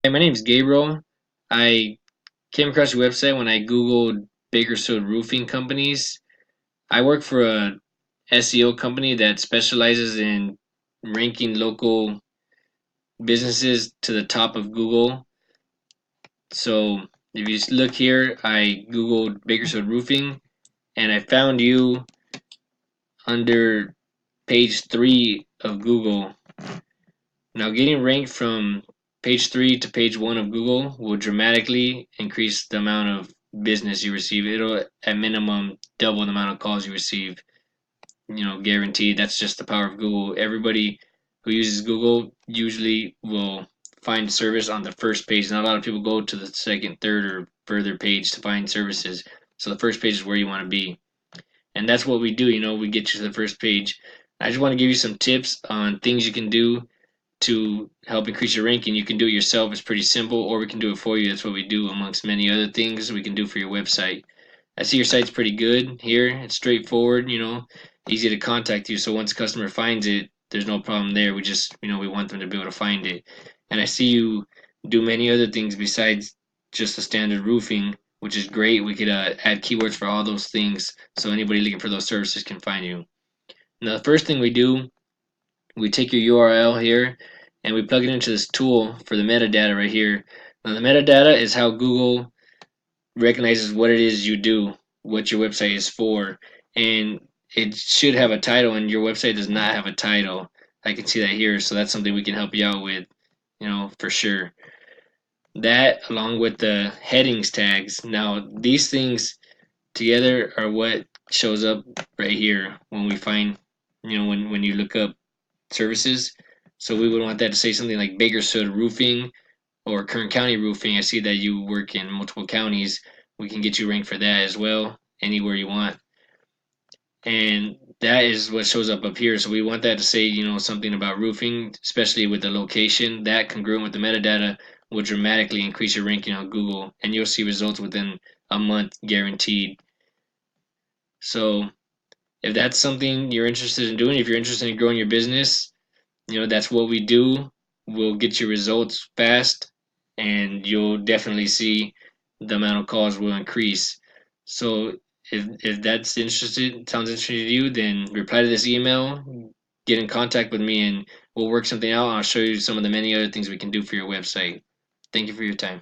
Hey, my name is Gabriel. I came across your website when I Googled Bakersfield roofing companies. I work for a SEO company that specializes in ranking local businesses to the top of Google. So if you look here, I Googled Bakersfield roofing and I found you under page 3 of Google. Now, getting ranked from page 3 to page 1 of Google will dramatically increase the amount of business you receive. It'll, at minimum, double the amount of calls you receive. Guaranteed. That's just the power of Google. Everybody who uses Google usually will find service on the first page. Not a lot of people go to the second, third, or further page to find services. So the first page is where you want to be. And that's what we do. We get you to the first page. I just want to give you some tips on things you can do to help increase your ranking. You can do it yourself. It's pretty simple, or we can do it for you. That's what we do, amongst many other things we can do for your website. I see your site's pretty good here. It's straightforward, easy to contact you. So once a customer finds it, there's no problem there. We just, we want them to be able to find it. And I see you do many other things besides just the standard roofing, which is great. We could add keywords for all those things so anybody looking for those services can find you. Now, the first thing we take your URL here and we plug it into this tool for the metadata right here. Now, the metadata is how Google recognizes what it is you do, what your website is for, and it should have a title, and your website does not have a title. I can see that here, so that's something we can help you out with, for sure. That, along with the headings tags. Now, these things together are what shows up right here when we find, when you look up services. So we would want that to say something like Bakersfield Roofing or Kern County Roofing. I see that you work in multiple counties. We can get you ranked for that as well, anywhere you want. And that is what shows up here. So we want that to say, something about roofing, especially with the location. That congruent with the metadata will dramatically increase your ranking on Google, and you'll see results within a month guaranteed. So if that's something you're interested in doing, if you're interested in growing your business, that's what we do. We'll get you results fast, and you'll definitely see the amount of calls will increase. So if that's interested sounds interesting to you, then reply to this email, get in contact with me, and we'll work something out. I'll show you some of the many other things we can do for your website. Thank you for your time.